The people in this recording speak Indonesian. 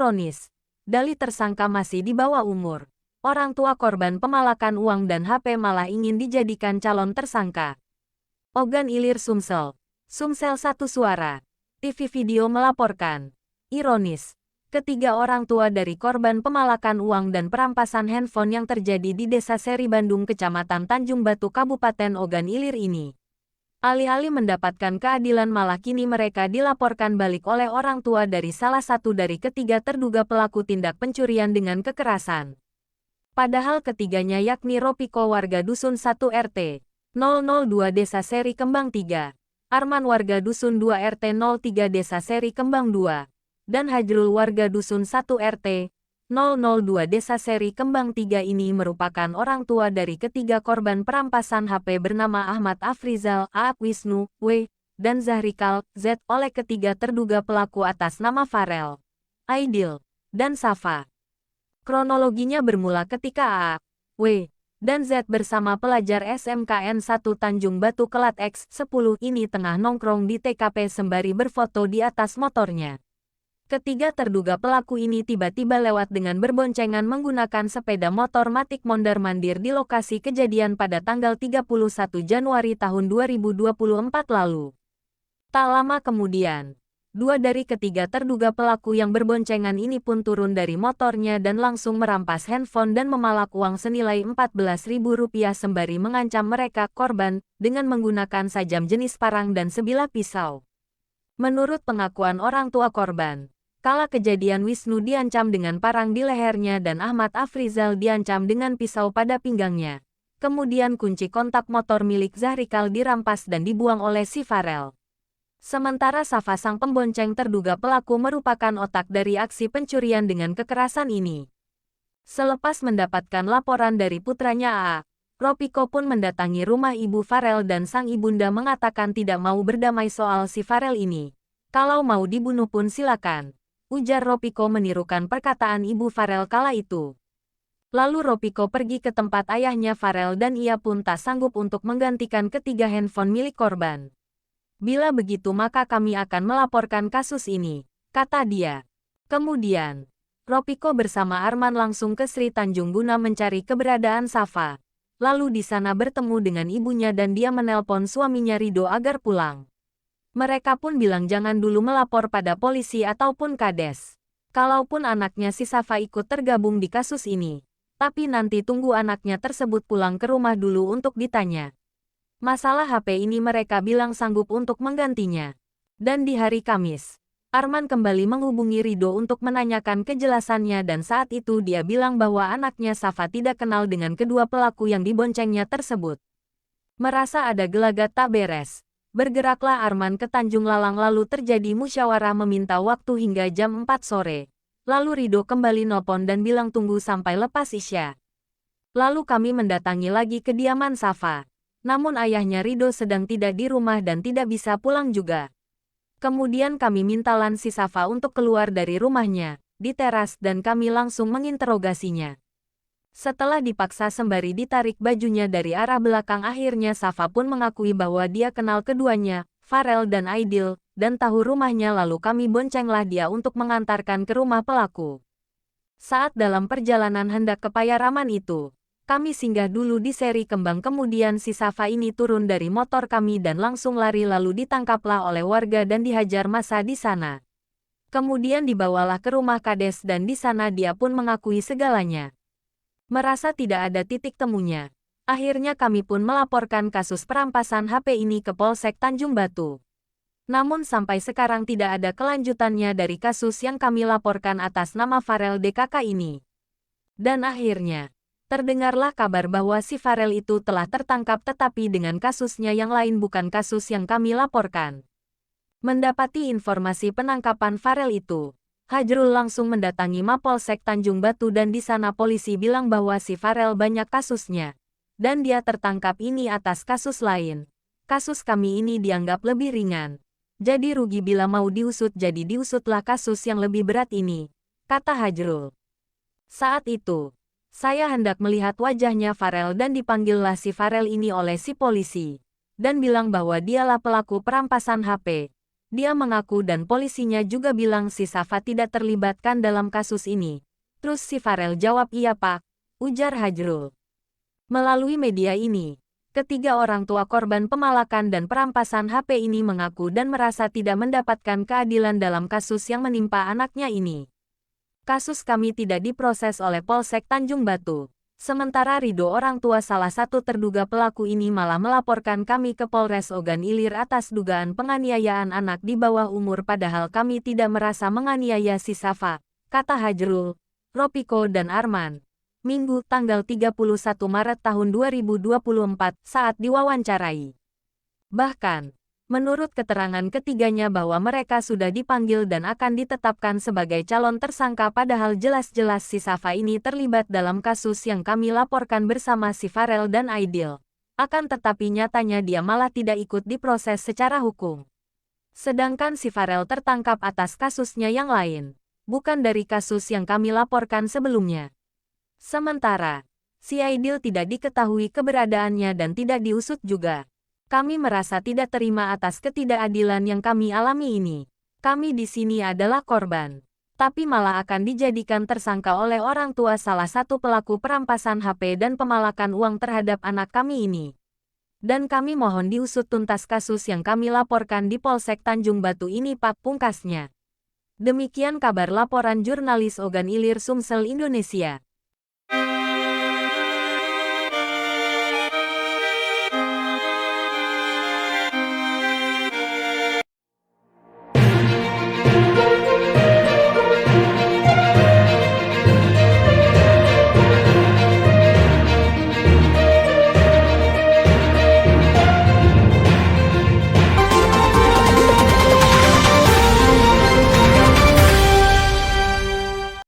Ironis, dalih tersangka masih di bawah umur. Orang tua korban pemalakan uang dan HP malah ingin dijadikan calon tersangka. Ogan Ilir Sumsel. Sumsel satu suara. TV video melaporkan. Ironis, ketiga orang tua dari korban pemalakan uang dan perampasan handphone yang terjadi di Desa Seri Bandung, Kecamatan Tanjung Batu, Kabupaten Ogan Ilir ini, alih-alih mendapatkan keadilan malah kini mereka dilaporkan balik oleh orang tua dari salah satu dari ketiga terduga pelaku tindak pencurian dengan kekerasan. Padahal ketiganya yakni Ropiko warga Dusun 1 RT 002 Desa Seri Kembang 3, Arman warga Dusun 2 RT 03 Desa Seri Kembang 2, dan Hajrul warga Dusun 1 RT 002 Desa Seri Kembang 3 ini merupakan orang tua dari ketiga korban perampasan HP bernama Ahmad Afrizal, Aap Wisnu, W, dan Zahrikal, Z oleh ketiga terduga pelaku atas nama Farel, Aidil, dan Safa. Kronologinya bermula ketika Aap, W, dan Z bersama pelajar SMKN 1 Tanjung Batu Kelat X10 ini tengah nongkrong di TKP sembari berfoto di atas motornya. Ketiga terduga pelaku ini tiba-tiba lewat dengan berboncengan menggunakan sepeda motor matic mondar-mandir di lokasi kejadian pada tanggal 31 Januari tahun 2024 lalu. Tak lama kemudian, dua dari ketiga terduga pelaku yang berboncengan ini pun turun dari motornya dan langsung merampas handphone dan memalak uang senilai Rp14.000 sembari mengancam mereka, korban, dengan menggunakan sajam jenis parang dan sebilah pisau. Menurut pengakuan orang tua korban, kala kejadian Wisnu diancam dengan parang di lehernya dan Ahmad Afrizal diancam dengan pisau pada pinggangnya. Kemudian kunci kontak motor milik Zahrikal dirampas dan dibuang oleh si Farel. Sementara Safa sang pembonceng terduga pelaku merupakan otak dari aksi pencurian dengan kekerasan ini. Selepas mendapatkan laporan dari putranya A, Ropiko pun mendatangi rumah ibu Farel dan sang ibunda mengatakan tidak mau berdamai soal si Farel ini. Kalau mau dibunuh pun silakan, ujar Ropiko menirukan perkataan ibu Farel kala itu. Lalu Ropiko pergi ke tempat ayahnya Farel dan ia pun tak sanggup untuk menggantikan ketiga handphone milik korban. Bila begitu maka kami akan melaporkan kasus ini, kata dia. Kemudian, Ropiko bersama Arman langsung ke Sri Tanjung guna mencari keberadaan Safa. Lalu di sana bertemu dengan ibunya dan dia menelpon suaminya Rido agar pulang. Mereka pun bilang jangan dulu melapor pada polisi ataupun kades. Kalaupun anaknya si Safa ikut tergabung di kasus ini, tapi nanti tunggu anaknya tersebut pulang ke rumah dulu untuk ditanya. Masalah HP ini mereka bilang sanggup untuk menggantinya. Dan di hari Kamis, Arman kembali menghubungi Rido untuk menanyakan kejelasannya dan saat itu dia bilang bahwa anaknya Safa tidak kenal dengan kedua pelaku yang diboncengnya tersebut. Merasa ada gelagat tak beres, bergeraklah Arman ke Tanjung Lalang lalu terjadi musyawarah meminta waktu hingga jam 4 sore. Lalu Rido kembali nelpon dan bilang tunggu sampai lepas Isya. Lalu kami mendatangi lagi kediaman Safa. Namun ayahnya Rido sedang tidak di rumah dan tidak bisa pulang juga. Kemudian kami mintalan si Safa untuk keluar dari rumahnya, di teras dan kami langsung menginterogasinya. Setelah dipaksa sembari ditarik bajunya dari arah belakang akhirnya Safa pun mengakui bahwa dia kenal keduanya, Farel dan Aidil, dan tahu rumahnya lalu kami boncenglah dia untuk mengantarkan ke rumah pelaku. Saat dalam perjalanan hendak ke Payaraman itu, kami singgah dulu di Seri Kembang kemudian si Safa ini turun dari motor kami dan langsung lari lalu ditangkaplah oleh warga dan dihajar massa di sana. Kemudian dibawalah ke rumah kades dan di sana dia pun mengakui segalanya. Merasa tidak ada titik temunya, akhirnya kami pun melaporkan kasus perampasan HP ini ke Polsek Tanjung Batu. Namun sampai sekarang tidak ada kelanjutannya dari kasus yang kami laporkan atas nama Farel DKK ini. Dan akhirnya, terdengarlah kabar bahwa si Farel itu telah tertangkap tetapi dengan kasusnya yang lain bukan kasus yang kami laporkan. Mendapati informasi penangkapan Farel itu, Hajrul langsung mendatangi Mapolsek Tanjung Batu dan di sana polisi bilang bahwa si Farel banyak kasusnya. Dan dia tertangkap ini atas kasus lain. Kasus kami ini dianggap lebih ringan. Jadi rugi bila mau diusut jadi diusutlah kasus yang lebih berat ini, kata Hajrul. Saat itu, saya hendak melihat wajahnya Farel dan dipanggillah si Farel ini oleh si polisi. Dan bilang bahwa dialah pelaku perampasan HP. Dia mengaku dan polisinya juga bilang si Safa tidak terlibatkan dalam kasus ini. Terus si Farel jawab iya pak, ujar Hajrul. Melalui media ini, ketiga orang tua korban pemalakan dan perampasan HP ini mengaku dan merasa tidak mendapatkan keadilan dalam kasus yang menimpa anaknya ini. Kasus kami tidak diproses oleh Polsek Tanjung Batu. Sementara Ridho orang tua salah satu terduga pelaku ini malah melaporkan kami ke Polres Ogan Ilir atas dugaan penganiayaan anak di bawah umur padahal kami tidak merasa menganiaya si Safa, kata Hajrul, Ropiko dan Arman. Minggu tanggal 31 Maret tahun 2024 saat diwawancarai. Bahkan, menurut keterangan ketiganya bahwa mereka sudah dipanggil dan akan ditetapkan sebagai calon tersangka padahal jelas-jelas si Safa ini terlibat dalam kasus yang kami laporkan bersama si Farel dan Aidil. Akan tetapi nyatanya dia malah tidak ikut diproses secara hukum. Sedangkan si Farel tertangkap atas kasusnya yang lain, bukan dari kasus yang kami laporkan sebelumnya. Sementara, si Aidil tidak diketahui keberadaannya dan tidak diusut juga. Kami merasa tidak terima atas ketidakadilan yang kami alami ini. Kami di sini adalah korban, tapi malah akan dijadikan tersangka oleh orang tua salah satu pelaku perampasan HP dan pemalakan uang terhadap anak kami ini. Dan kami mohon diusut tuntas kasus yang kami laporkan di Polsek Tanjung Batu ini pak, pungkasnya. Demikian kabar laporan jurnalis Ogan Ilir Sumsel Indonesia.